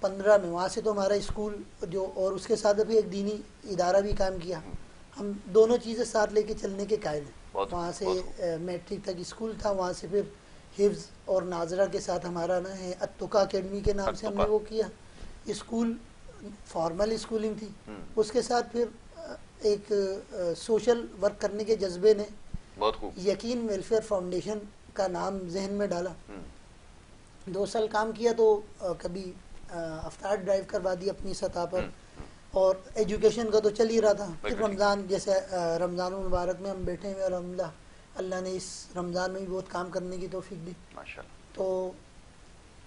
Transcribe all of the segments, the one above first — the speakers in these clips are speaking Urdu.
15 میں وہاں سے تو ہمارا اسکول جو اور اس کے ساتھ ابھی ایک دینی ادارہ بھی کام کیا. ہم دونوں چیزیں ساتھ لے کے چلنے کے قائل ہیں. وہاں سے میٹرک تک اسکول تھا, وہاں سے پھر حفظ اور ناظرہ کے ساتھ ہمارا نا ہے اتقا اکیڈمی کے نام سے ہم نے وہ کیا. اسکول فارمل اسکولنگ تھی, اس کے ساتھ پھر ایک سوشل ورک کرنے کے جذبے نے یقین ویلفیئر فاؤنڈیشن کا نام ذہن میں ڈالا. 2 سال کام کیا تو کبھی افطار ڈرائیو کروا دی اپنی سطح پر, اور ایجوکیشن کا تو چل ہی رہا تھا. پھر رمضان, جیسے رمضان المبارک میں ہم بیٹھے ہوئے, الحمدللہ اللہ نے اس رمضان میں بھی بہت کام کرنے کی توفیق دی. تو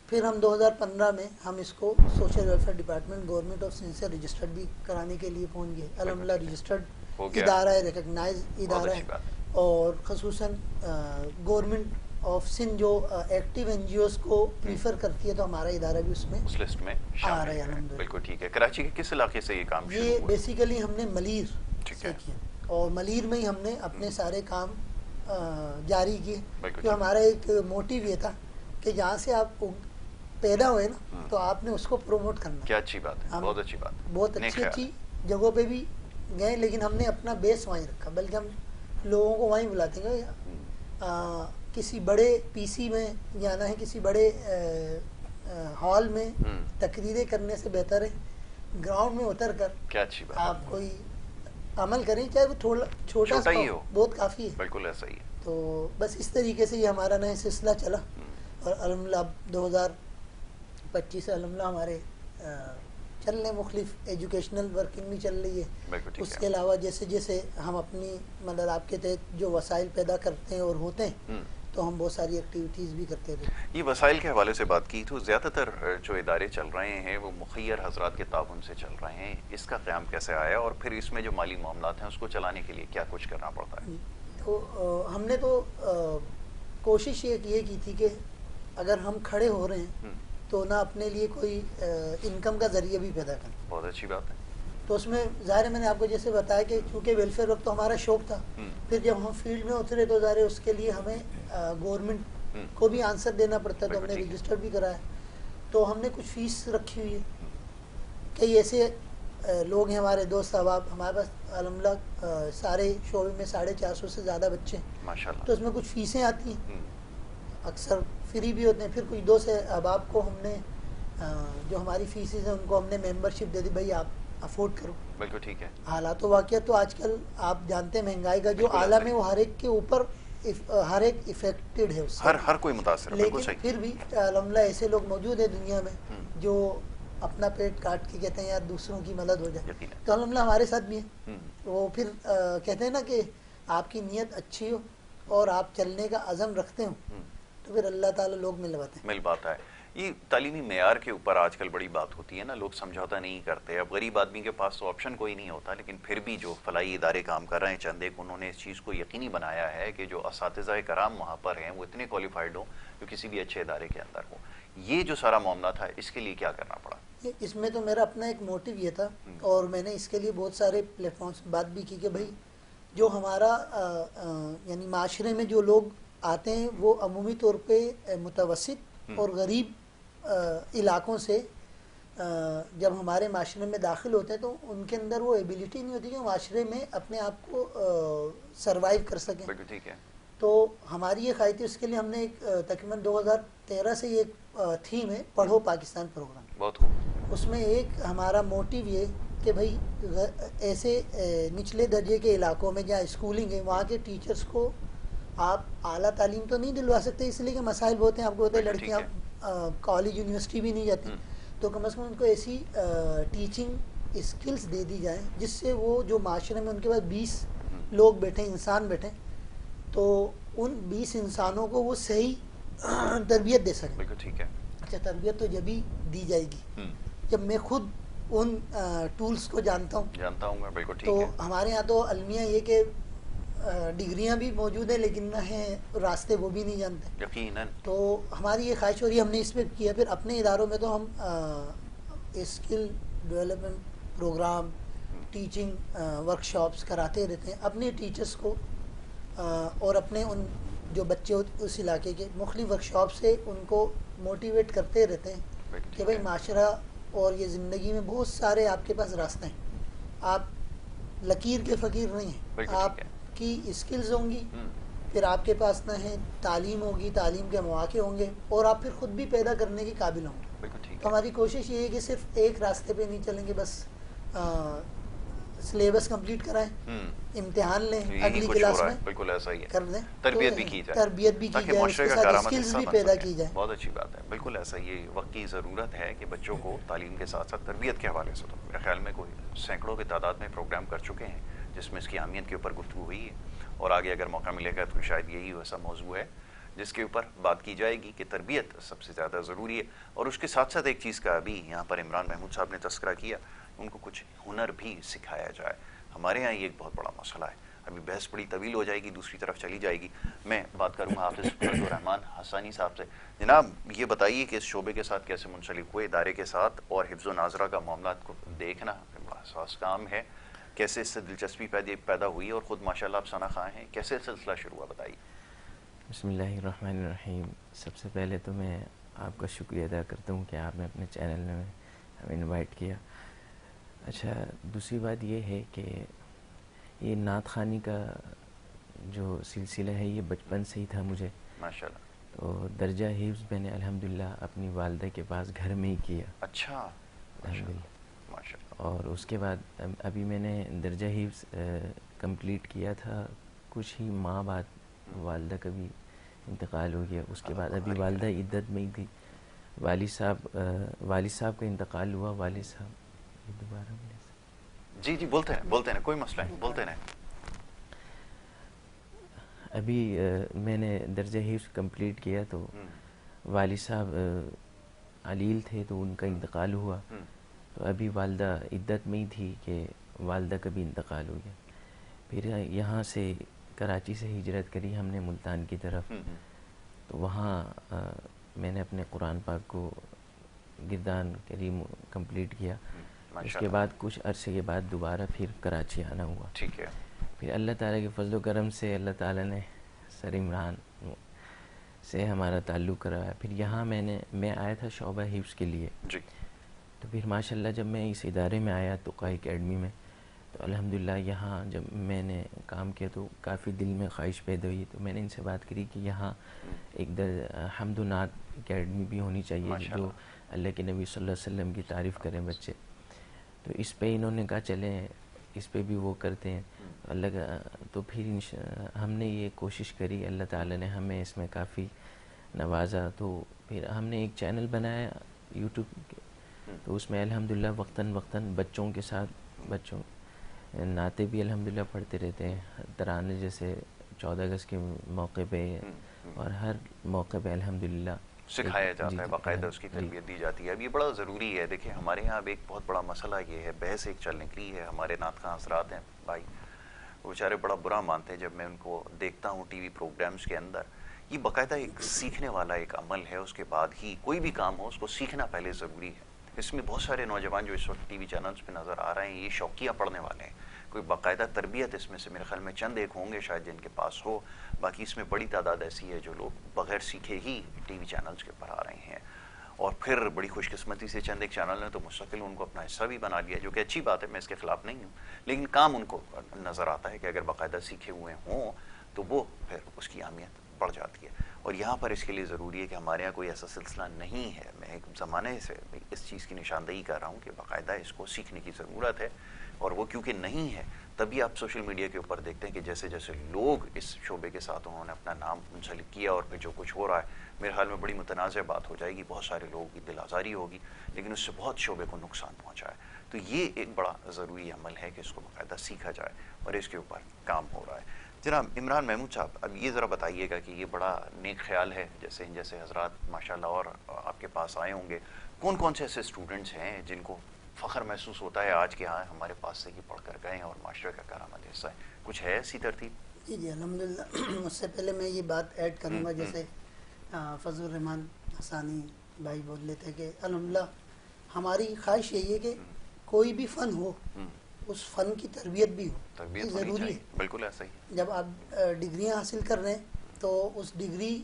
پھر ہم 2015 میں ہم اس کو social welfare department government of Sindh سے رجسٹرڈ بھی کرانے کے لیے پہنچ گئے. الحمدللہ رجسٹرڈ ادارہ ہے, ریکگنائز ادارہ ہے, اور خصوصاً گورنمنٹ آف سندھ جو ایکٹیو این جی اوز کو پریفر کرتی ہے, تو ہمارا ادارہ بھی اس میں لسٹ میں آ رہا ہے الحمدللہ. بالکل ٹھیک ہے. کراچی کے کس علاقے سے یہ کام شروع ہوا؟ یہ بیسیکلی ہم نے ملیر سے کیا, اور ملیر میں ہی ہم نے اپنے سارے کام جاری کیے. تو ہمارا ایک موٹیو یہ تھا کہ جہاں سے آپ پیدا ہوئے نا, تو آپ نے اس کو پروموٹ کرنا. کیا اچھی بات ہے, بہت اچھی بات, بہت اچھی جگہوں پہ بھی گئے, لیکن ہم نے اپنا بیس وہیں رکھا, بلکہ ہم لوگوں کو وہیں بلاتے ہیں. کسی بڑے پی سی میں جانا ہے, کسی بڑے ہال میں تقریریں کرنے سے بہتر ہے گراؤنڈ میں اتر کر آپ کوئی عمل کریں, چاہے وہ چھوٹا سا ہو, بہت کافی ہے. بالکل ایسا ہی ہے. تو بس اس طریقے سے یہ ہمارا نیا سلسلہ چلا, اور الحمدللہ اب 2025 سے الحمدللہ ہمارے چل رہے مختلف ایجوکیشنل ورکنگ بھی چل رہی ہے. اس کے علاوہ جیسے جیسے ہم اپنی مدد آپ کے تحت جو وسائل پیدا کرتے ہیں اور ہوتے ہیں, تو ہم بہت ساری ایکٹیویٹیز بھی کرتے رہے. یہ وسائل کے حوالے سے بات کی تو زیادہ تر جو ادارے چل رہے ہیں وہ مخیر حضرات کے تعاون سے چل رہے ہیں. اس کا قیام کیسے آیا, اور پھر اس میں جو مالی معاملات ہیں اس کو چلانے کے لیے کیا کچھ کرنا پڑتا ہے؟ تو ہم نے تو کوشش یہ کی تھی کہ اگر ہم کھڑے ہو رہے ہیں تو نہ اپنے لیے کوئی انکم کا ذریعہ بھی پیدا کریں. بہت اچھی بات ہے. تو اس میں ظاہر ہے میں نے آپ کو جیسے بتایا کہ چونکہ ویلفیئر ورک تو ہمارا شوق تھا, پھر جب ہم فیلڈ میں اترے تو ظاہر ہے اس کے لیے ہمیں گورنمنٹ کو بھی آنسر دینا پڑتا ہے, تو ہم نے رجسٹر بھی کرایا. تو ہم نے کچھ فیس رکھی ہوئی ہے. کئی ایسے لوگ ہیں ہمارے دوست احباب, ہمارے پاس الحمدللہ سارے شعبے میں 450 سے زیادہ بچے ہیں ماشاءاللہ. تو اس میں کچھ فیسیں آتی ہیں, اکثر فری بھی ہوتے ہیں. پھر کچھ دوست احباب کو ہم نے جو ہماری فیسز ہیں ان کو ہم نے ممبرشپ دے دی, بھائی آپ افورڈ کرو. بالکل ٹھیک ہے. حالات و واقعات تو آج کل آپ جانتے ہیں مہنگائی کا جو عالم ہے وہ ہر ایک کے اوپر ہر ایک افیکٹڈ ہے, اس سے ہر کوئی متاثر ہے. لیکن پھر بھی الحمدللہ ایسے لوگ موجود ہیں دنیا میں جو اپنا پیٹ کاٹ کے کہتے ہیں یار دوسروں کی مدد ہو جائے. تو الحمدللہ ہمارے ساتھ بھی ہیں. وہ پھر کہتے ہیں نا کہ آپ کی نیت اچھی ہو اور آپ چلنے کا عزم رکھتے ہوں, تو پھر اللہ تعالیٰ لوگ مل پاتا ہے. یہ تعلیمی معیار کے اوپر آج کل بڑی بات ہوتی ہے نا, لوگ سمجھوتا نہیں کرتے. اب غریب آدمی کے پاس تو آپشن کوئی نہیں ہوتا, لیکن پھر بھی جو فلاحی ادارے کام کر رہے ہیں چند ایک, انہوں نے اس چیز کو یقینی بنایا ہے کہ جو اساتذہ کرام وہاں پر ہیں وہ اتنے کوالیفائڈ ہوں جو کسی بھی اچھے ادارے کے اندر ہوں. یہ جو سارا معاملہ تھا اس کے لیے کیا کرنا پڑا؟ اس میں تو میرا اپنا ایک موٹیو یہ تھا, اور میں نے اس کے لیے بہت سارے پلیٹ فارمس بات بھی کی کہ بھائی جو ہمارا یعنی معاشرے میں جو لوگ آتے ہیں وہ عمومی طور پہ متوسط اور غریب علاقوں سے جب ہمارے معاشرے میں داخل ہوتے ہیں تو ان کے اندر وہ ایبیلٹی نہیں ہوتی کہ معاشرے میں اپنے آپ کو سروائیو کر سکیں. ٹھیک ہے. تو ہماری یہ خواہش تھی, اس کے لیے ہم نے ایک تقریباً 2013 سے یہ تھیم ہے پڑھو پاکستان پروگرام. بہت خوب. اس میں ایک ہمارا موٹیو یہ کہ بھائی ایسے نچلے درجے کے علاقوں میں جہاں اسکولنگ ہے وہاں کے ٹیچرز کو آپ اعلیٰ تعلیم تو نہیں دلوا سکتے, اس لیے کہ مسائل بہت ہیں, آپ کو ہوتے ہیں لڑکیاں کالج یونیورسٹی بھی نہیں جاتی, تو کم از کم ان کو ایسی ٹیچنگ اسکلز دے دی جائیں جس سے وہ جو معاشرے میں ان کے پاس 20 لوگ بیٹھیں, انسان بیٹھیں, تو ان 20 انسانوں کو وہ صحیح تربیت دے سکیں. بالکل ٹھیک ہے. اچھا, تربیت تو جبھی دی جائے گی جب میں خود ان ٹولز کو جانتا ہوں. بالکل ٹھیک تو ہے. ہمارے یہاں تو المیہ یہ کہ ڈگریاں بھی موجود ہیں لیکن نہ ہیں راستے, وہ بھی نہیں جانتے یقیناً. تو ہماری یہ خواہش ہو رہی ہے, ہم نے اس پہ کیا. پھر اپنے اداروں میں تو ہم skill development program, teaching workshops کراتے رہتے ہیں اپنے ٹیچرس کو, اور اپنے ان جو بچے اس علاقے کے مختلف ورکشاپ سے ان کو موٹیویٹ کرتے رہتے ہیں کہ بھائی معاشرہ اور یہ زندگی میں بہت سارے آپ کے پاس راستے ہیں. آپ لکیر کے فقیر نہیں ہیں. آپ کی اسکلز ہوں گی, پھر آپ کے پاس نہ ہے تعلیم ہوگی, تعلیم کے مواقع ہوں گے, اور آپ پھر خود بھی پیدا کرنے کے قابل ہوں گے. تو ہماری کوشش یہ ہے کہ صرف ایک راستے پہ نہیں چلیں گے, بس سلیبس کمپلیٹ کرائیں, امتحان لیں, اگلی کلاس میں بالکل ایسا ہی ہے, کر دیں, تربیت بھی کی جائے, تربیت بھی کی جائے, اس کے ساتھ اسکلز بھی پیدا کی جائے. بہت اچھی بات ہے. بالکل ایسا یہ وقت کی ضرورت ہے کہ بچوں کو تعلیم کے ساتھ ساتھ تربیت کے حوالے سے, تو میرے خیال میں کوئی سینکڑوں کی تعداد میں پروگرام کر چکے ہیں جس میں اس کی اہمیت کے اوپر گفتگو ہوئی ہے, اور آگے اگر موقع ملے گا تو شاید یہی ایسا موضوع ہے جس کے اوپر بات کی جائے گی کہ تربیت سب سے زیادہ ضروری ہے. اور اس کے ساتھ ساتھ ایک چیز کا ابھی یہاں پر عمران محمود صاحب نے تذکرہ کیا, ان کو کچھ ہنر بھی سکھایا جائے. ہمارے یہاں یہ ایک بہت بڑا مسئلہ ہے. ابھی بحث بڑی طویل ہو جائے گی, دوسری طرف چلی جائے گی. میں بات کروں گا حافظ فضل الرحمان حسانی صاحب سے. جناب یہ بتائیے کہ اس شعبے کے ساتھ کیسے منسلک ہوئے, ادارے کے ساتھ, اور حفظ و ناظرہ کا معاملات کو دیکھنا حساس کام ہے, کیسے اس سے دلچسپی پیدا ہوئی, اور خود ماشاءاللہ آپ ثنا خواہ ہیں, کیسے سلسلہ شروع ہوا, بتائیے. بسم اللہ الرحمن الرحیم. سب سے پہلے تو میں آپ کا شکریہ ادا کرتا ہوں کہ آپ نے اپنے چینل میں ہمیں انوائٹ کیا. اچھا, دوسری بات یہ ہے کہ یہ نعت خوانی کا جو سلسلہ ہے یہ بچپن سے ہی تھا مجھے ماشاءاللہ. تو درجہ حفظ میں نے الحمدللہ اپنی والدہ کے پاس گھر میں ہی کیا. اچھا, الحمدللہ. ماشاءاللہ. اور اس کے بعد ابھی میں نے درجہ حفظ کمپلیٹ کیا تھا, کچھ ہی ماہ بعد والدہ کا بھی انتقال ہو گیا. اس کے بعد ابھی والدہ عدت میں ہی تھی. والد صاحب کا انتقال ہوا. والد صاحب دوبارہ ملے. جی بولتے ہیں, کوئی مسئلہ نہیں, بولتے ہیں. ابھی میں نے درجہ حفظ کمپلیٹ کیا تو والد صاحب علیل تھے تو ان کا انتقال ہوا. تو ابھی والدہ عدت میں ہی تھی کہ والدہ کا بھی انتقال ہو گیا. پھر یہاں سے کراچی سے ہجرت کری ہم نے ملتان کی طرف. تو وہاں میں نے اپنے قرآن پاک کو گردان کریم کمپلیٹ کیا. اس کے بعد کچھ عرصے کے بعد دوبارہ پھر کراچی آنا ہوا. ٹھیک ہے. پھر اللہ تعالیٰ کے فضل و کرم سے اللہ تعالیٰ نے سر عمران سے ہمارا تعلق کرایا. پھر یہاں میں آیا تھا شعبہ حفظ کے لیے. جی. تو پھر ماشاءاللہ جب میں اس ادارے میں آیا تقا اکیڈمی میں, تو الحمدللہ یہاں جب میں نے کام کیا تو کافی دل میں خواہش پیدا ہوئی. تو میں نے ان سے بات کری کہ یہاں ایک حمد و نعت اکیڈمی بھی ہونی چاہیے جو اللہ کے نبی صلی اللہ علیہ وسلم کی تعریف کریں بچے. تو اس پہ انہوں نے کہا چلیں اس پہ بھی وہ کرتے ہیں. اللہ کا تو پھر ہم نے یہ کوشش کری, اللہ تعالیٰ نے ہمیں اس میں کافی نوازا. تو پھر ہم نے ایک چینل بنایا یوٹیوب کے, تو اس میں الحمدللہ وقتاً بچوں کے ساتھ نعتیں بھی الحمدللہ پڑھتے رہتے ہیں. ترانے جیسے 14 اگست کے موقع پہ اور ہر موقع پہ الحمدللہ سکھایا جاتا ہے, باقاعدہ اس کی تربیت دی جاتی ہے. اب یہ بڑا ضروری ہے. دیکھیں ہمارے یہاں اب ایک بہت بڑا مسئلہ یہ ہے, بحث ایک چل نکلی ہے. ہمارے نعت خواں حضرات ہیں بھائی, وہ بیچارے بڑا برا مانتے ہیں جب میں ان کو دیکھتا ہوں ٹی وی پروگرامز کے اندر. یہ باقاعدہ ایک سیکھنے والا ایک عمل ہے. اس کے بعد ہی کوئی بھی کام ہو اس کو سیکھنا پہلے ضروری ہے. اس میں بہت سارے نوجوان جو اس وقت ٹی وی چینلز پہ نظر آ رہے ہیں یہ شوقیہ پڑھنے والے ہیں. کوئی باقاعدہ تربیت اس میں سے میرے خیال میں چند ایک ہوں گے شاید جن کے پاس ہو. باقی اس میں بڑی تعداد ایسی ہے جو لوگ بغیر سیکھے ہی ٹی وی چینلز کے اوپر آ رہے ہیں. اور پھر بڑی خوش قسمتی سے چند ایک چینل نے تو مستقل ان کو اپنا حصہ بھی بنا لیا, جو کہ اچھی بات ہے, میں اس کے خلاف نہیں ہوں. لیکن کام ان کو نظر آتا ہے کہ اگر باقاعدہ سیکھے ہوئے ہوں تو وہ پھر اس کی اہمیت بڑھ جاتی ہے. اور یہاں پر اس کے لیے ضروری ہے کہ ہمارے یہاں کوئی ایسا سلسلہ نہیں ہے. میں ایک زمانے سے اس چیز کی نشاندہی کر رہا ہوں کہ باقاعدہ اس کو سیکھنے کی ضرورت ہے. اور وہ کیونکہ نہیں ہے تبھی آپ سوشل میڈیا کے اوپر دیکھتے ہیں کہ جیسے جیسے لوگ اس شعبے کے ساتھ انہوں نے اپنا نام منسلک کیا, اور پھر جو کچھ ہو رہا ہے میرے خیال میں بڑی متنازع بات ہو جائے گی. بہت سارے لوگوں کی دل آزاری ہوگی, لیکن اس سے بہت شعبے کو نقصان پہنچا ہے. تو یہ ایک بڑا ضروری عمل ہے کہ اس کو باقاعدہ سیکھا جائے اور اس کے اوپر کام ہو رہا ہے. جناب عمران محمود صاحب, اب یہ ذرا بتائیے گا کہ یہ بڑا نیک خیال ہے جیسے حضرات ماشاءاللہ اور آپ کے پاس آئے ہوں گے, کون کون سے ایسے اسٹوڈنٹس ہیں جن کو فخر محسوس ہوتا ہے آج کے ہاں ہمارے پاس سے یہ پڑھ کر گئے ہیں اور معاشرے کا کارآمد حصہ ہے, کچھ ہے ایسی ترتیب؟ جی الحمدللہ. اس سے پہلے میں یہ بات ایڈ کروں گا, جیسے فضل الرحمان حسانی بھائی بول رہے تھے کہ الحمدللہ ہماری خواہش یہی ہے کہ کوئی بھی فن ہو اس فن کی تربیت بھی ہو, یہ ضروری ہے. بالکل ایسا ہی. جب آپ ڈگریاں حاصل کر رہے ہیں تو اس ڈگری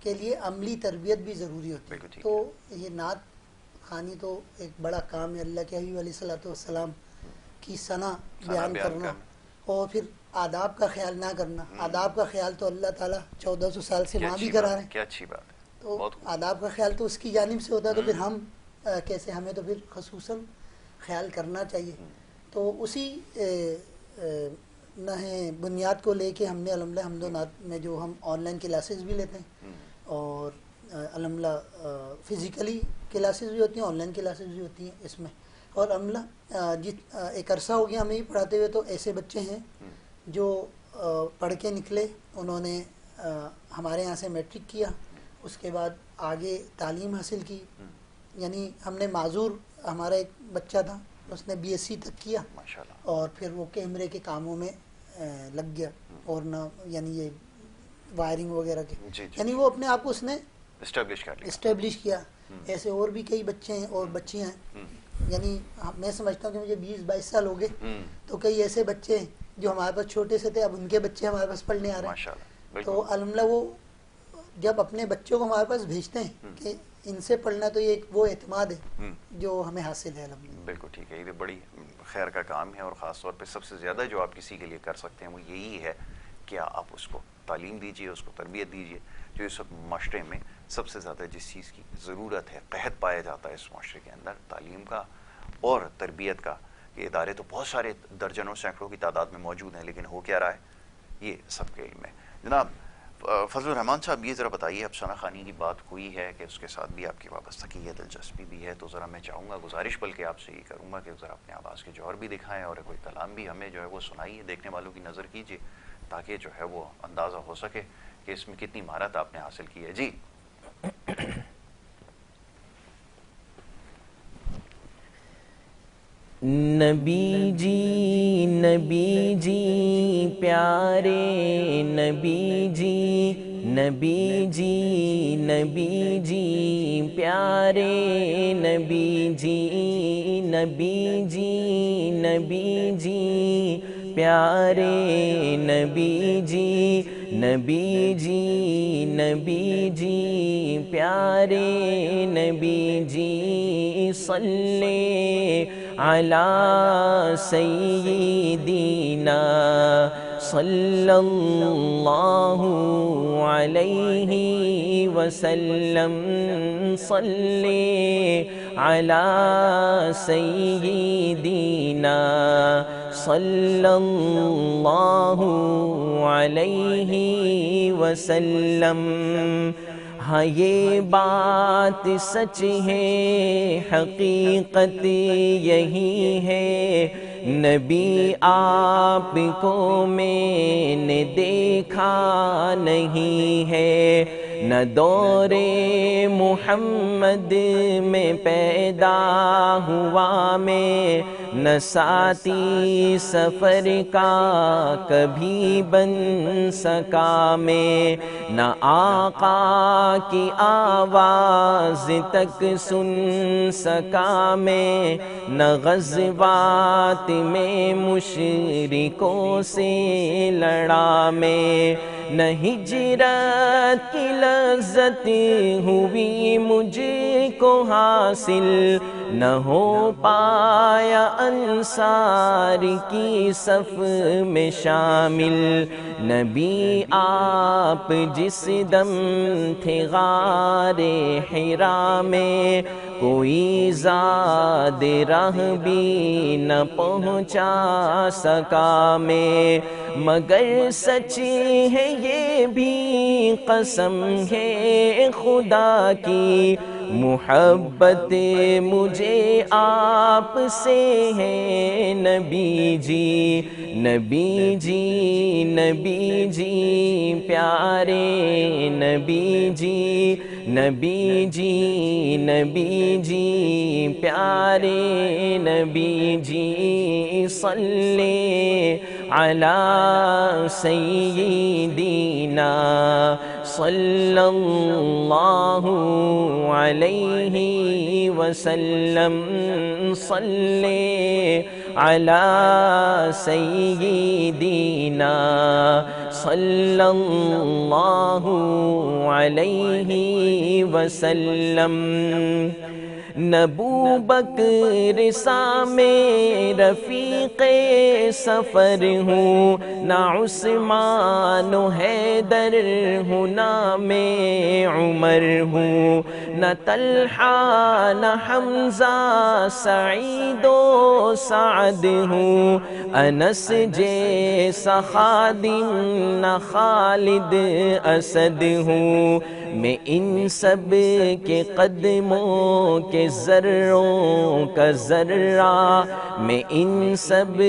کے لیے عملی تربیت بھی ضروری ہوتی ہے. تو یہ نعت خوانی تو ایک بڑا کام ہے، اللہ کے حبیب علیہ الصلوۃ والسلام کی ثنا بیان کرنا اور پھر آداب کا خیال نہ کرنا. آداب کا خیال تو اللہ تعالیٰ 1400 سال سے وہاں بھی کرا رہے ہیں. کیا اچھی بات ہے. تو آداب کا خیال تو اس کی جانب سے ہوتا ہے، تو پھر ہم کیسے، ہمیں تو پھر خصوصاً خیال کرنا چاہیے. تو اسی بنیاد کو لے کے ہم نے الحمدللہ حمد و نعت میں جو ہم آن لائن کلاسز بھی لیتے ہیں اور الحمدللہ فزیکلی کلاسز بھی ہوتی ہیں، آن لائن کلاسز بھی ہوتی ہیں اس میں. اور الحمدللہ ایک عرصہ ہو گیا ہمیں ہی پڑھاتے ہوئے، تو ایسے بچے ہیں جو پڑھ کے نکلے، انہوں نے ہمارے یہاں سے میٹرک کیا، اس کے بعد آگے تعلیم حاصل کی. یعنی ہم نے معذور، ہمارا ایک بچہ تھا، اس نے BSc تک کیا اور پھر وہ کیمرے کے کاموں میں لگ گیا اور نہ یعنی یہ وائرنگ وغیرہ کے، یعنی وہ اپنے آپ کو اس نے اسٹیبلش کیا. ایسے اور بھی کئی بچے ہیں اور بچیاں ہیں. یعنی میں سمجھتا ہوں کہ مجھے 20-22 سال ہو گئے، تو کئی ایسے بچے ہیں جو ہمارے پاس چھوٹے سے تھے، اب ان کے بچے ہمارے پاس پڑھنے آ رہے ہیں. تو الحمدللہ وہ جب اپنے بچوں کو ہمارے پاس بھیجتے ہیں کہ ان سے پڑھنا، تو یہ ایک وہ اعتماد ہے جو ہمیں حاصل ہے الحمدللہ. بالکل ٹھیک ہے. یہ بڑی خیر کا کام ہے، اور خاص طور پہ سب سے زیادہ جو آپ کسی کے لیے کر سکتے ہیں وہ یہی ہے کہ آپ اس کو تعلیم دیجیے، اس کو تربیت دیجیے. جو اس وقت معاشرے میں سب سے زیادہ جس چیز کی ضرورت ہے، قحط پایا جاتا ہے اس معاشرے کے اندر، تعلیم کا اور تربیت کا. یہ ادارے تو بہت سارے درجنوں سینکڑوں کی تعداد میں موجود ہیں، لیکن ہو کیا رہا ہے یہ سب کے علم ہے. جناب فضل الرحمان صاحب، یہ ذرا بتائیے، اب ثنا خوانی کی بات ہوئی ہے کہ اس کے ساتھ بھی آپ کی وابستگی ہے، دلچسپی بھی ہے، تو ذرا میں چاہوں گا، گزارش بلکہ آپ سے یہ کروں گا کہ ذرا اپنے آواز کے جوہر بھی دکھائیں اور کوئی کلام بھی ہمیں جو ہے وہ سنائیے، دیکھنے والوں کی نظر کیجیے، تاکہ جو ہے وہ اندازہ ہو سکے کہ اس میں کتنی مہارت آپ نے حاصل کی ہے. جی نبی جی پیارے نبی جی، نبی جی پیارے نبی جی، نبی جی پیارے نبی جی، نبی جی پیارے نبی جی. صلی علی سیدنا صلی اللہ علیہ وسلم، صلی علی سیدنا صلی اللہ علیہ وسلم. ہاں یہ بات سچ ہے، حقیقت یہی ہے، نبی آپ کو میں نے دیکھا نہیں ہے، نہ دور محمد میں پیدا ہوا میں، نہ ساتھی سفر کا کبھی بن سکا میں، نہ آقا کی آواز تک سن سکا میں، نہ غزوات میں مشرکوں سے لڑا میں، نہ ہجرت کی لذت ہوئی مجھ کو حاصل، نہ ہو پایا انصار کی صف میں شامل. نبی آپ جس دم تھے غار حرا میں، کوئی زاد راہ بھی نہ پہنچا سکا میں، مگر سچ ہے یہ بھی قسم ہے خدا کی، محبت مجھے آپ سے ہے نبی جی، نبی جی پیارے نبی جی، نبی جی پیارے نبی جی. صلی علی سیدنا صلی اللہ علیہ وسلم، صلی علی سیدنا صلی اللہ علیہ وسلم. نبو بکر سامِ رفیق سفر ہوں، نہ عثمان و حیدر ہوں، نام عمر ہوں، نہ طلحہ نہ حمزہ سعید و سعد ہوں، انس جیسا خادم نہ خالد اسد ہوں، میں ان سب کے قدموں کے ذروں کا ذرہ، میں ان سب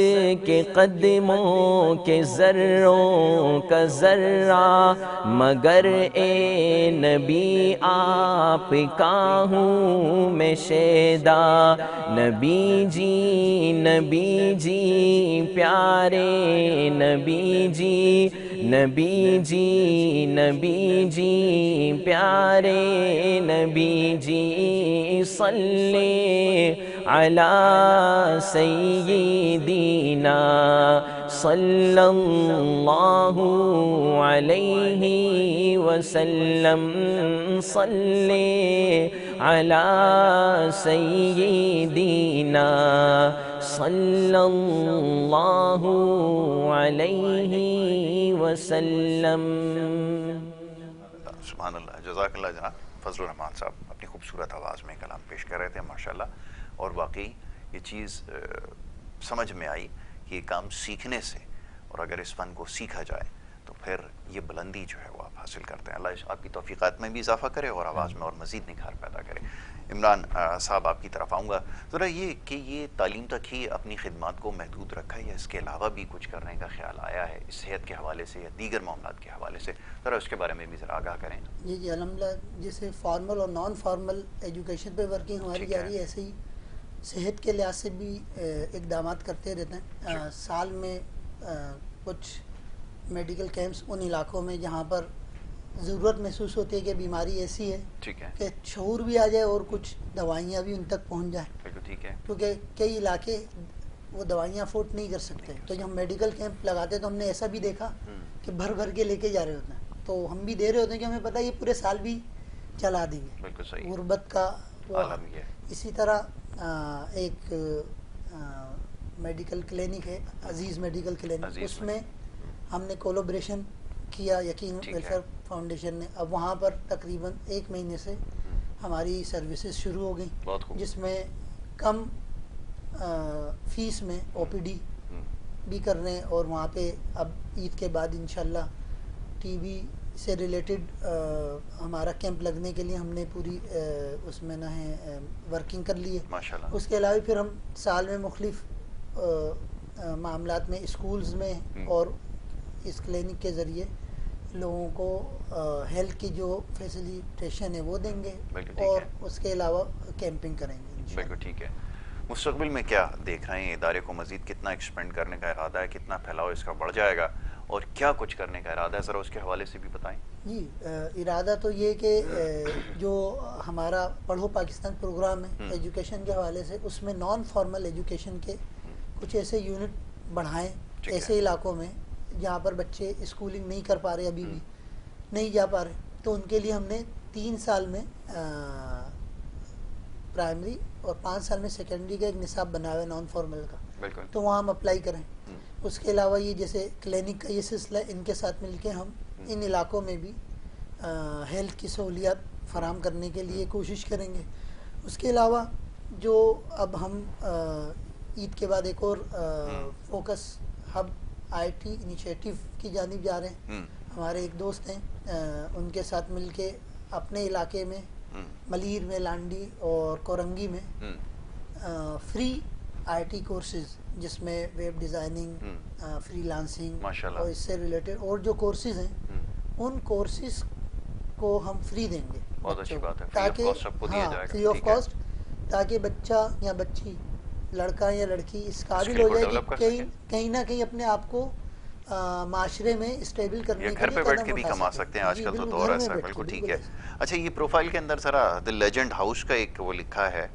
کے قدموں کے ذروں کا ذرہ، مگر اے نبی آپ کا ہوں میں شیدا، نبی جی پیارے نبی جی، نبی جی پیارے نبی جی، صلی علی سیدنا صلی اللہ علیہ وسلم، صلی علی سیدنا صلی اللہ علیہ وسلم۔ سبحان اللہ، جزاک اللہ جناب فضل الرحمان صاحب، اپنی خوبصورت آواز میں کلام پیش کر رہے تھے ماشاءاللہ، اور واقعی یہ چیز سمجھ میں آئی کہ یہ کام سیکھنے سے، اور اگر اس فن کو سیکھا جائے تو پھر یہ بلندی جو ہے وہ آپ حاصل کرتے ہیں۔ اللہ آپ کی توفیقات میں بھی اضافہ کرے اور آواز میں اور مزید نکھار پیدا کرے۔ عمران صاحب آپ کی طرف آؤں گا، ذرا یہ کہ یہ تعلیم تک ہی اپنی خدمات کو محدود رکھا ہے یا اس کے علاوہ بھی کچھ کرنے کا خیال آیا ہے صحت کے حوالے سے یا دیگر معاملات کے حوالے سے، ذرا اس کے بارے میں بھی ذرا آگاہ کریں۔ جی الحمدللہ، جیسے فارمل اور نان فارمل ایجوکیشن پہ ورکنگ ہماری جاری ہے، ایسے ہی صحت کے لحاظ سے بھی اقدامات کرتے رہتے ہیں۔ سال میں کچھ میڈیکل کیمپس ان علاقوں میں جہاں پر ضرورت محسوس ہوتی ہے کہ بیماری ایسی ہے کہ شعور بھی آ جائے اور کچھ دوائیاں بھی ان تک پہنچ جائیں، کیونکہ کئی علاقے وہ دوائیاں افورڈ نہیں کر سکتے، تو جب ہم میڈیکل کیمپ لگاتے ہیں تو ہم نے ایسا بھی دیکھا کہ بھر بھر کے لے کے جا رہے ہوتے ہیں، تو ہم بھی دے رہے ہوتے ہیں کہ ہمیں پتہ ہے یہ پورے سال بھی چلا دیں گے، غربت کا عالم ہے۔ اسی طرح ایک میڈیکل کلینک ہے عزیز میڈیکل کلینک، اس میں ہم نے کولابریشن کیا یقین ویلفیئر فاؤنڈیشن نے، اب وہاں پر تقریباً 1 مہینے سے ہماری سروسز شروع ہو گئیں، جس میں کم فیس میں او پی ڈی بھی کر رہے ہیں، اور وہاں پہ اب عید کے بعد انشاءاللہ ٹی بی سے ریلیٹڈ ہمارا کیمپ لگنے کے لیے ہم نے پوری اس میں نہ ہے ورکنگ کر لی ہے۔ اس کے علاوہ پھر ہم سال میں مختلف معاملات میں اسکولز میں اور اس کلینک کے ذریعے لوگوں کو ہیلتھ کی جو فیسیلیٹیشن ہے وہ دیں گے، اور اس کے علاوہ کیمپنگ کریں گے۔ بالکل ٹھیک ہے۔ مستقبل میں کیا دیکھ رہے ہیں؟ ادارے کو مزید کتنا ایکسپینڈ کرنے کا ارادہ ہے، کتنا پھیلاؤ اس کا بڑھ جائے گا، اور کیا کچھ کرنے کا ارادہ ہے، ذرا اس کے حوالے سے بھی بتائیں۔ جی ارادہ تو یہ کہ جو ہمارا پڑھو پاکستان پروگرام ہے ایجوکیشن کے حوالے سے، اس میں نان فارمل ایجوکیشن کے کچھ ایسے یونٹ بڑھائیں ایسے علاقوں میں جہاں پر بچے اسکولنگ نہیں کر پا رہے، ابھی بھی نہیں جا پا رہے، تو ان کے لیے ہم نے 3 سال میں پرائمری اور 5 سال میں سیکنڈری کا ایک نصاب بنا ہوا ہے نان فارمل کا، تو وہاں ہم اپلائی کریں۔ اس کے علاوہ یہ جیسے کلینک کا یہ سلسلہ ہے، ان کے ساتھ مل کے ہم ان علاقوں میں بھی ہیلتھ کی سہولیات فراہم کرنے کے لیے کوشش کریں گے۔ اس کے علاوہ جو اب ہم عید کے بعد ایک اور focus hub I T initiative کی جانب جا رہے ہیں، ہمارے ایک دوست ہیں ان کے ساتھ مل کے اپنے علاقے میں ملیر میں، لانڈی اور کورنگی میں فری آئی ٹی کورسز، جس میں ویب ڈیزائننگ، فری لانسنگ اور اس سے ریلیٹڈ اور جو کورسز ہیں ان کورسز کو ہم فری دیں گے، تاکہ فری آف کاسٹ، تاکہ بچہ یا بچی، لڑکا یا لڑکی اس قابل ہو جائے کہ کہیں نہ کہیں اپنے آپ کو معاشرے میں اسٹیبل کرنے کے لیے گھر پہ بیٹھ کے بھی کما سکتے ہیں، آج کل تو دور ایسا ہے۔ بالکل ٹھیک ہے۔ اچھا، یہ پروفائل کے اندر ذرا دی لیجنڈ ہاؤس کا ایک وہ لکھا ہے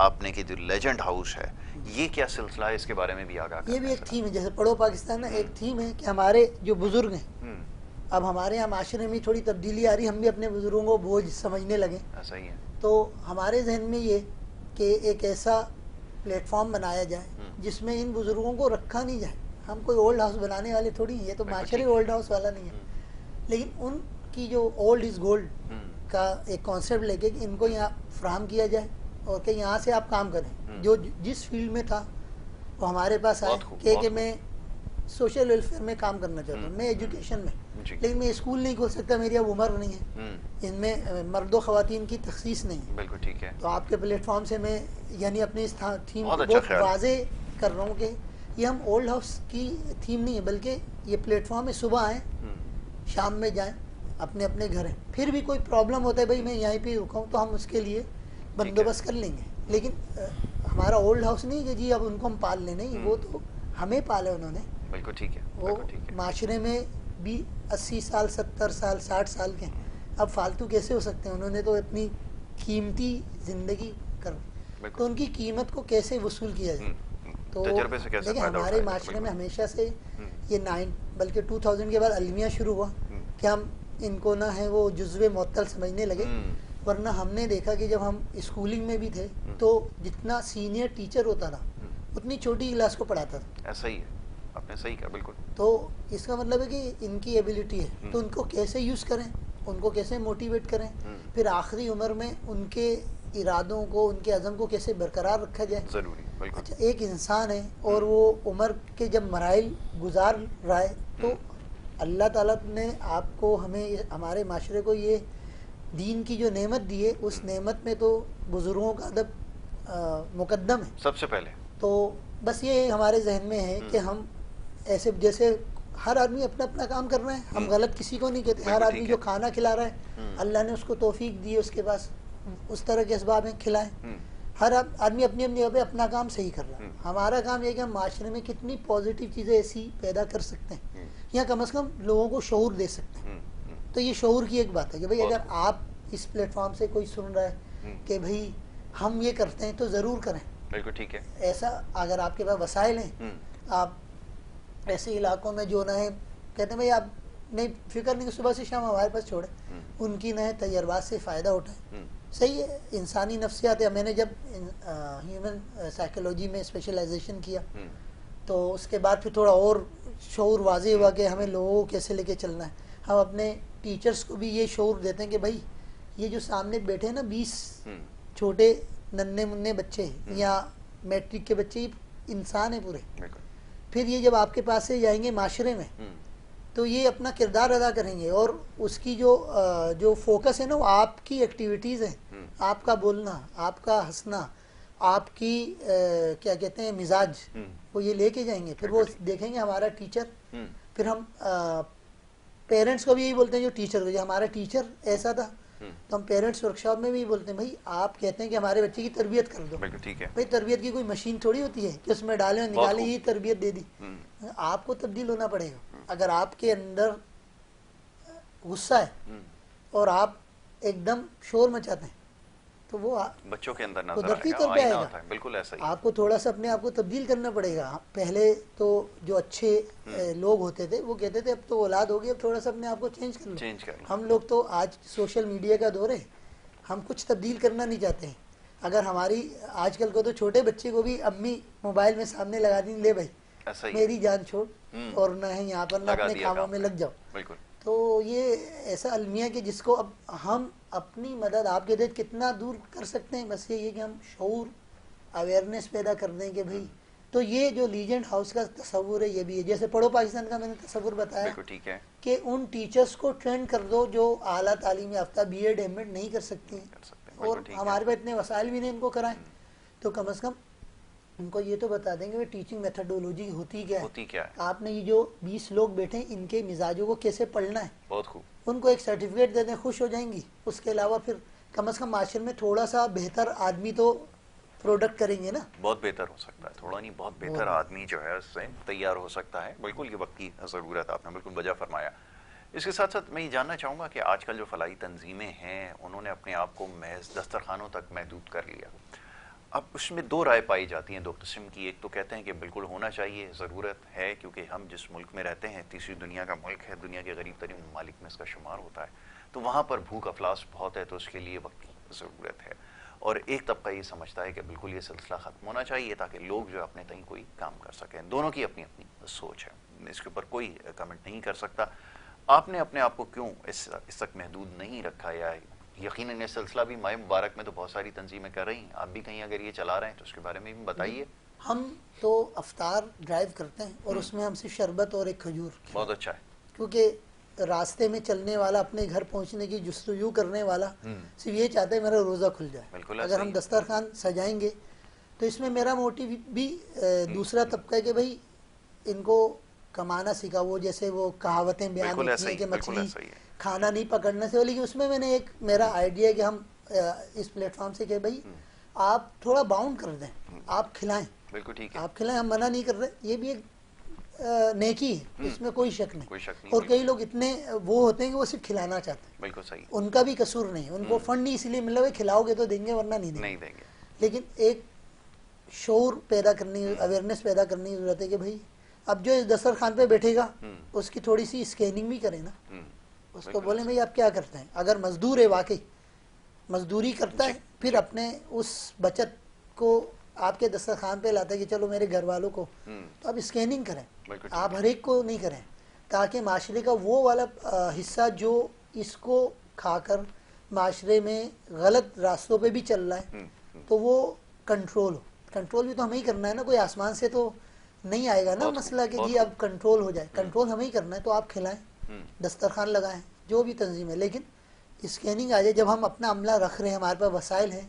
آپ نے کہ جو لیجنڈ ہاؤس ہے، یہ کیا سلسلہ ہے؟ اس کے بارے میں بھی آگاہ کریں۔ یہ بھی ایک تھیم ہے، جیسے پڑھو پاکستان میں ایک تھیم ہے کہ ہمارے جو بزرگ ہیں، اب ہمارے یہاں معاشرے میں تھوڑی تبدیلی آ رہی، ہم بھی اپنے بزرگوں کو بوجھ سمجھنے لگے، صحیح ہے، تو ہمارے ذہن میں یہ کہ ایک ایسا پلیٹ فارم بنایا جائے جس میں ان بزرگوں کو رکھا نہیں جائے. ہم کوئی اولڈ ہاؤس بنانے والے تھوڑی ہیں, یہ تو معاشرے اولڈ ہاؤس والا نہیں ہے, لیکن ان کی جو اولڈ از گولڈ کا ایک کانسیپٹ لے کے کہ ان کو یہاں فراہم کیا جائے اور کہ یہاں سے آپ کام کریں. جو جس فیلڈ میں تھا وہ ہمارے پاس آئے کہ میں سوشل ویلفیئر میں کام کرنا چاہتا ہوں, میں ایجوکیشن میں, لیکن میں اسکول نہیں کھول سکتا, میری اب عمر نہیں ہے, ان میں مرد و خواتین کی تخصیص نہیں ہے. بالکل ٹھیک ہے. تو آپ کے پلیٹ فارم سے میں یعنی اپنی اس تھیم کو بہت واضح کر رہا ہوں کہ یہ ہم اولڈ ہاؤس کی تھیم نہیں ہے, بلکہ یہ پلیٹ فارم ہے, صبح آئیں شام میں جائیں اپنے اپنے گھر ہیں. پھر بھی کوئی پرابلم ہوتا ہے بھائی میں یہیں پہ رکا ہوں تو ہم اس کے لیے بندوبست کر لیں گے. لیکن ہمارا اولڈ ہاؤس نہیں کہ جی اب ان کو ہم پال لیں, نہیں, وہ تو ہمیں پالا انہوں نے. بالکل ٹھیک ہے. وہ معاشرے میں بھی 80 سال 70 سال 60 سال کے ہیں, اب فالتو کیسے ہو سکتے ہیں؟ انہوں نے تو اپنی قیمتی زندگی کر, تو ان کی قیمت کو کیسے وصول کیا جائے. تو دیکھیں ہمارے معاشرے میں ہمیشہ سے یہ بلکہ 2000 کے بعد المیہ شروع ہوا کہ ہم ان کو نہ ہے وہ جزو معطل سمجھنے لگے, ورنہ ہم نے دیکھا کہ جب ہم اسکولنگ میں بھی تھے تو جتنا سینئر ٹیچر ہوتا تھا اتنی چھوٹی کلاس کو پڑھاتا تھا. ایسا ہی ہے, آپ نے صحیح کہا. بالکل. تو اس کا مطلب ہے کہ ان کی ایبلٹی ہے, تو ان کو کیسے یوز کریں, ان کو کیسے موٹیویٹ کریں, پھر آخری عمر میں ان کے ارادوں کو, ان کے عزم کو کیسے برقرار رکھا جائے. ضروری. بالکل. اچھا, ایک انسان ہے اور وہ عمر کے جب مراحل گزار رہا ہے تو اللہ تعالیٰ نے آپ کو, ہمیں, ہمارے معاشرے کو یہ دین کی جو نعمت دی ہے اس نعمت میں تو بزرگوں کا ادب مقدم ہے سب سے پہلے. تو بس یہ ہمارے ذہن میں ہے کہ ہم ایسے, جیسے ہر آدمی اپنا اپنا کام کر رہے ہیں, ہم غلط کسی کو نہیں کہتے. ہر آدمی جو کھانا کھلا رہا ہے اللہ نے اس کو توفیق دی ہے, اس کے پاس اس طرح کے اسباب ہیں, کھلائیں. ہر آدمی اپنی اپنی جگہ پہ اپنا کام صحیح کر رہا ہے. ہمارا کام یہ کہ ہم معاشرے میں کتنی پازیٹیو چیزیں ایسی پیدا کر سکتے ہیں یا کم از کم لوگوں کو شعور دے سکتے ہیں. تو یہ شعور کی ایک بات ہے کہ بھئی اگر آپ اس پلیٹ فارم سے کوئی سن رہا ہے کہ بھئی ہم یہ کرتے ہیں تو ضرور کریں. بالکل ٹھیک ہے. ایسا اگر آپ کے پاس وسائل ہیں, آپ ایسے علاقوں میں جو نہ ہے کہتے ہیں بھئی آپ نہیں فکر نہیں کہ صبح سے شام ہمارے پاس چھوڑیں, ان کی نئے تجربات سے فائدہ اٹھائیں. صحیح ہے, انسانی نفسیات ہے. میں نے جب ہیومن سائیکولوجی میں اسپیشلائزیشن کیا تو اس کے بعد پھر تھوڑا اور شعور واضح ہوا کہ ہمیں لوگوں کو کیسے لے کے چلنا ہے. ہم اپنے ٹیچرز کو بھی یہ شعور دیتے ہیں کہ بھائی یہ جو سامنے بیٹھے ہیں نا 20 چھوٹے ننھے منھے بچے یا میٹرک کے بچے, یہ انسان ہیں پورے. پھر یہ جب آپ کے پاس سے جائیں گے معاشرے میں تو یہ اپنا کردار ادا کریں گے, اور اس کی جو فوکس ہے نا وہ آپ کی ایکٹیویٹیز ہیں, آپ کا بولنا, آپ کا ہنسنا, آپ کی کیا کہتے ہیں مزاج, وہ یہ لے کے جائیں گے. پھر وہ دیکھیں گے ہمارا ٹیچر, پھر ہم پیرنٹس کو بھی یہی بولتے ہیں جو ٹیچر کو, ہمارا ٹیچر ایسا تھا تو ہم پیرنٹس ورک شاپ میں بھی بولتے ہیں بھائی آپ کہتے ہیں کہ ہمارے بچے کی تربیت کر دو. بھائی تربیت کی کوئی مشین تھوڑی ہوتی ہے کہ اس میں ڈالیں نکالیں یہ تربیت دے دی. آپ کو تبدیل ہونا پڑے گا. اگر آپ کے اندر غصہ ہے اور آپ ایک دم شور مچاتے ہیں تو وہ بچوں کے اندر قدرتی طور پہ آئے گا. بالکل ایسا ہی. آپ کو تھوڑا سا اپنے آپ کو تبدیل کرنا پڑے گا. پہلے تو جو اچھے لوگ ہوتے تھے وہ کہتے تھے اب تو اولاد ہوگی, اب تھوڑا سا اپنے آپ کو چینج کر لو. ہم لوگ تو آج سوشل میڈیا کا دور ہے, ہم کچھ تبدیل کرنا نہیں چاہتے ہیں. اگر ہماری آج کل کو تو چھوٹے بچے کو بھی امی موبائل میں سامنے لگا دیں, لے بھائی میری جان چھوڑ اور نہ ہے یہاں پر نہ اپنے کاموں میں لگ جاؤ. تو یہ ایسا المیہ کہ جس کو اب ہم اپنی مدد, آپ کے دیکھ کتنا دور کر سکتے ہیں, بس یہ کہ ہم شعور اویئرنیس پیدا کر دیں کہ بھئی. تو یہ جو لیجنڈ ہاؤس کا تصور ہے یہ بھی ہے. جیسے پڑھو پاکستان کا میں نے تصور بتایا کہ ان ٹیچرز کو ٹرین کر دو جو اعلیٰ تعلیم یافتہ بی ایڈ ایم ایڈ نہیں کر سکتی ہیں, اور ہمارے پاس اتنے وسائل بھی نہیں ان کو کرائیں, تو کم از کم ان کو یہ تو بتا دیں گے کہ ٹیچنگ میتھڈولوجی ہوتی کیا ہے. آپ نے یہ جو 20 لوگ بیٹھے ہیں ان کے مزاجوں کو کیسے پڑھنا ہے, بہت خوب. ان کو ایک سرٹیفکیٹ دے دیں, خوش ہو جائیں گی. اس کے علاوہ پھر کم از کم معاشرے میں تھوڑا سا بہتر آدمی تو پروڈکٹ کریں گے نا. بہت بہتر ہو سکتا ہے, تھوڑا نہیں بہت بہتر آدمی جو ہے اس سے تیار ہو سکتا ہے. بالکل یہ وقت کی ضرورت, آپ نے بالکل وجہ فرمایا. اس کے ساتھ ساتھ میں یہ جاننا چاہوں گا کہ آج کل جو فلاحی تنظیمیں ہیں انہوں نے اپنے آپ کو محض دسترخوانوں تک محدود کر لیا. اب اس میں دو رائے پائی جاتی ہیں, دو قسم کی. ایک تو کہتے ہیں کہ بالکل ہونا چاہیے, ضرورت ہے, کیونکہ ہم جس ملک میں رہتے ہیں تیسری دنیا کا ملک ہے, دنیا کے غریب ترین ممالک میں اس کا شمار ہوتا ہے, تو وہاں پر بھوک افلاس بہت ہے, تو اس کے لیے وقت کی ضرورت ہے. اور ایک طبقہ یہ سمجھتا ہے کہ بالکل یہ سلسلہ ختم ہونا چاہیے تاکہ لوگ جو اپنے تئیں کوئی کام کر سکیں. دونوں کی اپنی اپنی سوچ ہے, اس کے اوپر کوئی کمنٹ نہیں کر سکتا. آپ نے اپنے آپ کو کیوں اس تک محدود نہیں رکھا, یا یقیناً یہ سلسلہ بھی ماہ مبارک میں تو بہت ساری تنظیمیں کر رہی ہیں, آپ بھی کہیں اگر یہ چلا رہے ہیں تو اس کے بارے میں بھی بتائیے. ہم تو افطار ڈرائیو کرتے ہیں اور اس میں ہم صرف شربت اور ایک کھجور, بہت اچھا ہے, کیونکہ راستے میں چلنے والا, اپنے گھر پہنچنے کی جستجو کرنے والا صرف یہ چاہتا ہے میرا روزہ کھل جائے. اگر ہم دسترخوان سجائیں گے تو اس میں میرا موٹیو بھی دوسرا طبقہ ہے کہ بھائی ان کو کمانا سیکھا. وہ جیسے وہ کہاوتیں بیان ہوتی ہیں کہ مچھلی کھانا نہیں پکڑنے سے, لیکن اس میں نے ایک میرا آئیڈیا ہے کہ ہم اس پلیٹ فارم سے کہ بھائی آپ تھوڑا باؤنڈ کر دیں, آپ کھلائیں, بالکل ٹھیک ہے, آپ کھلائیں, ہم منع نہیں کر رہے. یہ بھی ایک نیکی ہے, اس میں کوئی شک نہیں. اور کئی لوگ اتنے وہ ہوتے ہیں کہ وہ صرف کھلانا چاہتے ہیں, بالکل صحیح, ان کا بھی قصور نہیں, ان کو فنڈ نہیں اس لیے مل رہا ہے, کھلاؤ گے تو دیں گے ورنہ نہیں دیں گے. لیکن ایک شعور پیدا کرنی, اویئرنیس پیدا کرنے کی ضرورت ہے کہ بھائی اب جو اس دسترخوان پہ بیٹھے گا اس کی تھوڑی سی اسکیننگ بھی کریں نا, اس کو بولیں بھائی آپ کیا کرتے ہیں. اگر مزدور ہے, واقعی مزدوری کرتا ہے, پھر اپنے اس بچت کو آپ کے دسترخوان پہ لاتا ہے کہ چلو میرے گھر والوں کو, تو آپ اسکیننگ کریں, آپ ہر ایک کو نہیں کریں, تاکہ معاشرے کا وہ والا حصہ جو اس کو کھا کر معاشرے میں غلط راستوں پہ بھی چل رہا ہے تو وہ کنٹرول ہو. کنٹرول بھی تو ہمیں ہی کرنا ہے نا, کوئی آسمان سے تو نہیں آئے گا نا مسئلہ کہ جی اب کنٹرول ہو جائے. کنٹرول ہمیں ہی کرنا ہے, تو آپ کھلائیں, دسترخوان لگائیں, جو بھی تنظیم ہے, لیکن اسکیننگ آ جائے. جب ہم اپنا عملہ رکھ رہے ہیں, ہمارے پاس وسائل ہیں,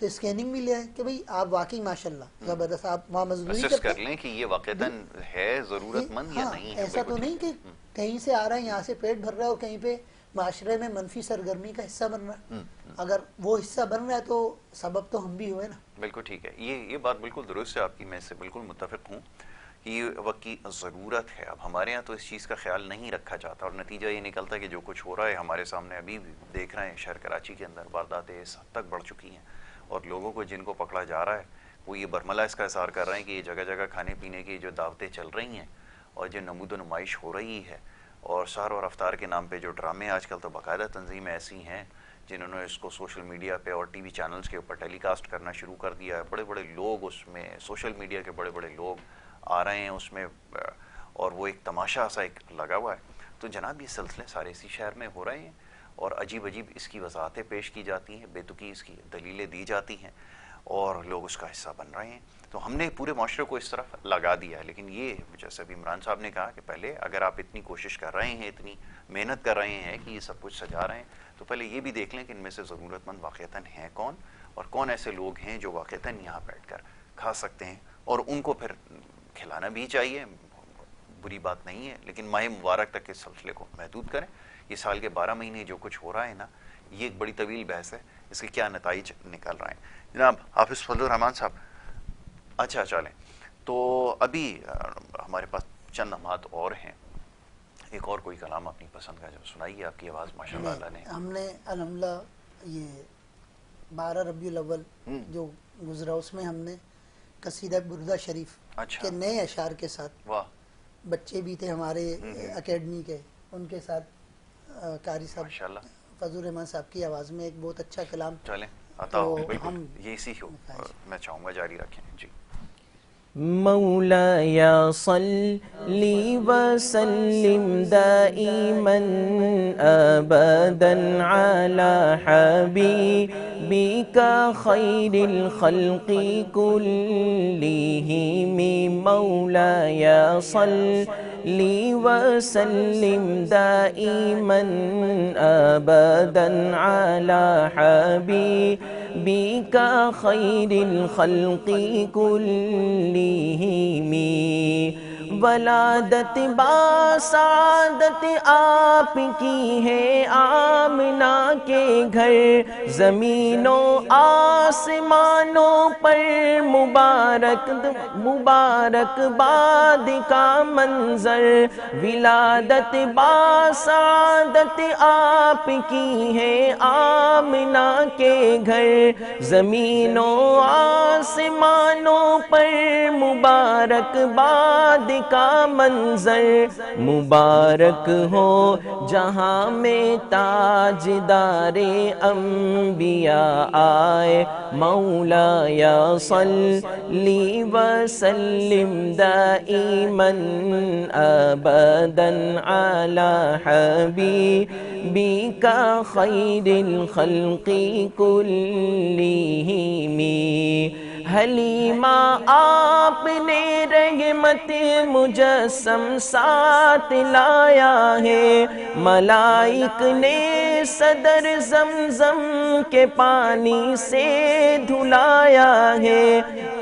تو اسکیننگ بھی لے آئیں کہ بھئی آپ واقعی ماشاءاللہ زبردست, آپ وہاں مزدوری کرتے کر لیں کہ یہ واقعتاً ہے ضرورت مند یا نہیں ہے. ایسا تو نہیں کہ کہیں سے آ رہا ہے, یہاں سے پیٹ بھر رہا ہے اور کہیں پہ معاشرے میں منفی سرگرمی کا حصہ بن رہا ہے. اگر وہ حصہ بن رہا ہے تو سبب تو ہم بھی ہوئے نا. بالکل ٹھیک ہے, یہ بات بالکل درست ہے آپ کی, میں اس سے بالکل متفق ہوں کہ یہ وقت کی ضرورت ہے. اب ہمارے یہاں تو اس چیز کا خیال نہیں رکھا جاتا, اور نتیجہ یہ نکلتا ہے کہ جو کچھ ہو رہا ہے ہمارے سامنے ابھی بھی دیکھ رہے ہیں, شہر کراچی کے اندر وارداتیں اس حد تک بڑھ چکی ہیں, اور لوگوں کو جن کو پکڑا جا رہا ہے وہ یہ برملا اس کا اظہار کر رہے ہیں کہ یہ جگہ جگہ کھانے پینے کی جو دعوتیں چل رہی ہیں اور جو نمود و نمائش ہو رہی ہے, اور سحر اور افطار کے نام پہ جو ڈرامے, آج کل تو باقاعدہ تنظیمیں ایسی ہیں جنہوں نے اس کو سوشل میڈیا پہ اور ٹی وی چینلز کے اوپر ٹیلی کاسٹ کرنا شروع کر دیا ہے. بڑے بڑے لوگ اس میں, سوشل میڈیا کے بڑے بڑے لوگ آ رہے ہیں اس میں, اور وہ ایک تماشا سا ایک لگا ہوا ہے. تو جناب یہ سلسلے سارے اسی شہر میں ہو رہے ہیں, اور عجیب عجیب اس کی وضاحتیں پیش کی جاتی ہیں, بے تکی اس کی دلیلیں دی جاتی ہیں, اور لوگ اس کا حصہ بن رہے ہیں. تو ہم نے پورے معاشرے کو اس طرف لگا دیا ہے. لیکن یہ جیسے ابھی عمران صاحب نے کہا کہ پہلے اگر آپ اتنی کوشش کر رہے ہیں, اتنی محنت کر رہے ہیں کہ یہ سب کچھ سجا رہے ہیں, تو پہلے یہ بھی دیکھ لیں کہ ان میں سے ضرورت مند واقعتاً ہیں کون, اور کون ایسے لوگ ہیں جو واقعتاً یہاں بیٹھ کر کھا سکتے ہیں, اور ان کو پھر کھلانا بھی چاہیے, بری بات نہیں ہے. لیکن ماہ مبارک تک اس سلسلے کو محدود کریں. یہ سال کے 12 مہینے جو کچھ ہو رہا ہے نا, یہ ایک بڑی طویل بحث ہے, اس کے کیا نتائج نکل رہے ہیں. جناب حافظ فضل الرحمان صاحب, اچھا چلیں, تو ابھی ہمارے پاس چند لمحات اور ہیں, ایک اور کوئی کلام اپنی پسند کا جو سنائیے, آپ کی آواز ماشاءاللہ اللہ نے. ہم نے الحمدللہ یہ 12 ربیع الاول جو گزرا, اس میں ہم نے قصیدہ بردہ شریف کے نئے اشعار کے ساتھ, بچے بھی تھے ہمارے اکیڈمی کے, ان کے ساتھ قاری صاحب فضل الرحمان صاحب کی آواز میں ایک بہت اچھا کلام, چلیں عطا ہو, بالکل یہ اسی ہو, میں چاہوں گا جاری رکھیں. جی. مولاي صل وسلم دائما أبدا على حبيبك خير الخلق كلهم. مولاي صل وسلم دائما أبدا على حبيبك خير الخلق كلهم. ولادت باسعادت آپ کی ہے آمنہ کے گھر, زمینوں آسمانوں پر مبارک باد کا منظر. ولادت باسعادت آپ کی ہے آمنہ کے گھر, زمینوں آسمانوں پر مبارک باد کا منظر مبارک ہو جہاں میں تاجدار انبیاء آئے مولا یا صلی وسلم دائما ابدا علی حبیبک خیر الخلق کلہم حلیمہ آپ نے رحمت مجسم ساتھ لایا ہے ملائک نے صدر زمزم کے پانی سے دھلایا ہے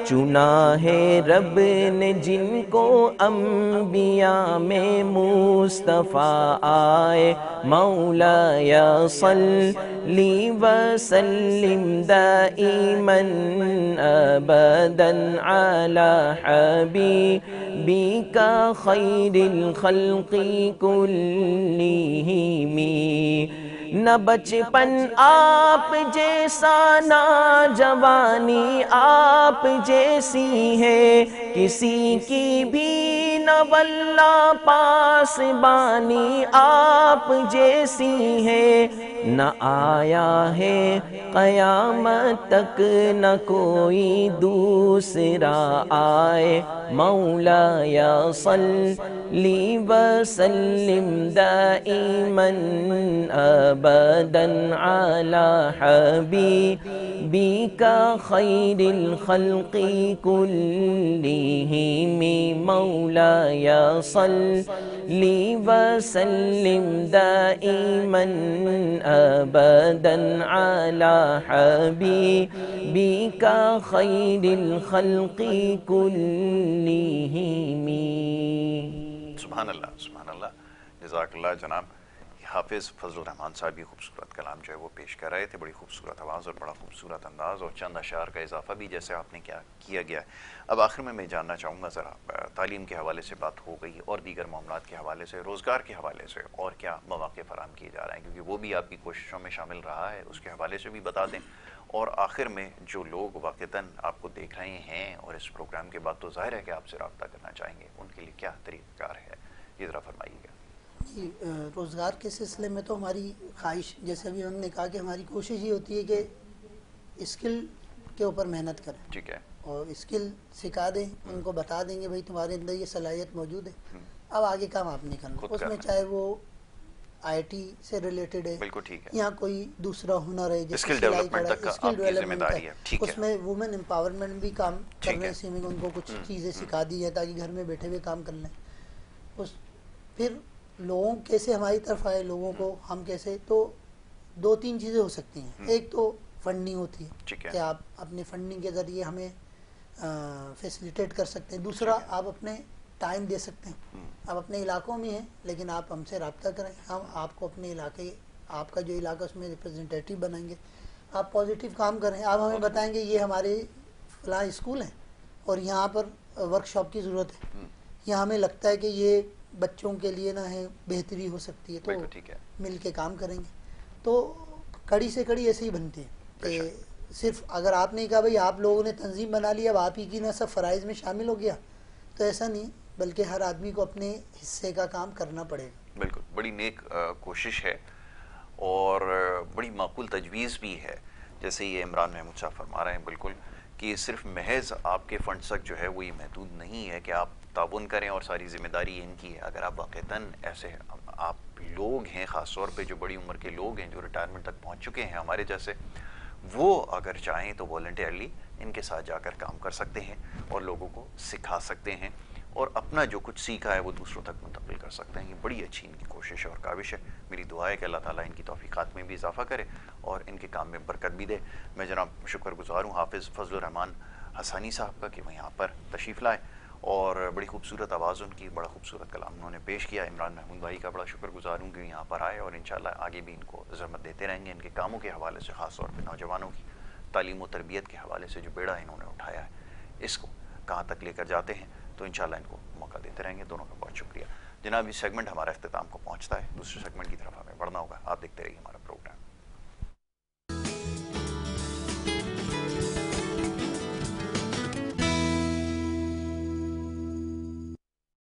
چنا ہے رب نے جن کو انبیاء میں مصطفیٰ آئے مولا یا صلی وسلم دائما ابدا علی حبیبک خیر الخلق کلہم نہ بچپن آپ جیسا نہ جوانی آپ جیسی ہے کسی کی بھی نہ واللہ پاسبانی آپ جیسی ہے نہ آیا ہے قیامت تک نہ کوئی دوسرا آئے مولا یا صلی وسلم دائما ابدا علی حبیبک خیر الخلق کلہم مولا یا صلی وسلم دائما ابدا علی حبیبک خیر الخلق کلہم. سبحان اللہ سبحان اللہ. جزاک اللہ جناب. حافظ فضل الرحمان صاحب یہ خوبصورت کلام جو ہے وہ پیش کر رہے تھے. بڑی خوبصورت آواز اور بڑا خوبصورت انداز اور چند اشعار کا اضافہ بھی جیسے آپ نے کیا گیا ہے. اب آخر میں جاننا چاہوں گا ذرا تعلیم کے حوالے سے بات ہو گئی اور دیگر معاملات کے حوالے سے روزگار کے حوالے سے اور کیا مواقع فراہم کیے جا رہے ہیں کیونکہ وہ بھی آپ کی کوششوں میں شامل رہا ہے اس کے حوالے سے بھی بتا دیں. اور آخر میں جو لوگ واقعتاً آپ کو دیکھ رہے ہیں اور اس پروگرام کے بعد تو ظاہر ہے کہ آپ سے رابطہ کرنا چاہیں گے ان کے لیے کیا طریقہ کار ہے یہ ذرا فرمائیے گا. روزگار کے سلسلے میں تو ہماری خواہش جیسے ابھی ہم نے کہا کہ ہماری کوشش یہ ہوتی ہے کہ اسکل کے اوپر محنت کریں. ٹھیک ہے. اور اسکل سکھا دیں ان کو بتا دیں گے بھائی تمہارے اندر یہ صلاحیت موجود ہے اب آگے کام آپ نہیں کرنا اس میں چاہے وہ آئی ٹی سے ریلیٹڈ ہے بالکل ٹھیک ہے یا کوئی دوسرا ہنر ہے جیسے اسکل ڈیولپمنٹ تک آپ کی ذمہ داری ہے. اس میں وومن امپاورمنٹ بھی کام کرنے سے ان کو کچھ چیزیں سکھا دی ہیں تاکہ گھر میں بیٹھے ہوئے کام کر لیں. پھر لوگوں کیسے ہماری طرف آئے لوگوں کو ہم کیسے تو دو تین چیزیں ہو سکتی ہیں. ایک تو فنڈنگ ہوتی ہے کہ آپ اپنے فنڈنگ کے ذریعے ہمیں فیسیلیٹیٹ کر سکتے ہیں. دوسرا آپ اپنے ٹائم دے سکتے ہیں. آپ اپنے علاقوں میں ہیں لیکن آپ ہم سے رابطہ کریں ہم آپ کو اپنے علاقے آپ کا جو علاقہ اس میں ریپرزنٹیٹیو بنائیں گے. آپ پازیٹیو کام کریں آپ ہمیں بتائیں گے یہ ہمارے فلاں اسکول ہیں اور یہاں پر ورک شاپ کی ضرورت ہے یہاں ہمیں لگتا ہے کہ یہ بچوں کے لیے نہ ہے بہتری ہو سکتی ہے تو مل کے کام کریں گے. تو کڑی سے کڑی ایسے ہی بنتے ہیں کہ صرف اگر آپ نے کہا بھائی آپ لوگوں نے تنظیم بنا لی اب آپ ہی کی نہ سب فرائض میں شامل ہو گیا تو ایسا نہیں بلکہ ہر آدمی کو اپنے حصے کا کام کرنا پڑے گا. بالکل بڑی نیک کوشش ہے اور بڑی معقول تجویز بھی ہے جیسے یہ عمران محمود صاحب فرما رہے ہیں بالکل کہ صرف محض آپ کے فنڈز تک جو ہے وہ یہ محدود نہیں ہے کہ آپ تعاون کریں اور ساری ذمہ داری ان کی ہے. اگر آپ واقعتاً ایسے آپ لوگ ہیں خاص طور پہ جو بڑی عمر کے لوگ ہیں جو ریٹائرمنٹ تک پہنچ چکے ہیں ہمارے جیسے وہ اگر چاہیں تو والنٹیئرلی ان کے ساتھ جا کر کام کر سکتے ہیں اور لوگوں کو سکھا سکتے ہیں اور اپنا جو کچھ سیکھا ہے وہ دوسروں تک منتقل کر سکتے ہیں. یہ بڑی اچھی ان کی کوشش ہے اور کاوش ہے. میری دعا ہے کہ اللہ تعالیٰ ان کی توفیقات میں بھی اضافہ کرے اور ان کے کام میں برکت بھی دے. میں جناب شکر گزار ہوں حافظ فضل الرحمان حسانی صاحب کا کہ وہ یہاں پر تشریف لائے اور بڑی خوبصورت آواز ان کی بڑا خوبصورت کلام انہوں نے پیش کیا. عمران محمود بھائی کا بڑا شکر گزار ہوں کہ یہاں پر آئے اور انشاءاللہ آگے بھی ان کو زحمت دیتے رہیں گے. ان کے کاموں کے حوالے سے خاص طور پہ نوجوانوں کی تعلیم و تربیت کے حوالے سے جو بیڑا انہوں نے اٹھایا ہے اس کو کہاں تک لے کر جاتے ہیں تو انشاءاللہ ان کو موقع دیتے رہیں گے. دونوں کا بہت شکریہ جناب. یہ سیگمنٹ ہمارا اختتام کو پہنچتا ہے. دوسرے سیگمنٹ کی طرف ہمیں بڑھنا ہوگا. آپ دیکھتے رہیے ہمارا پروگرام.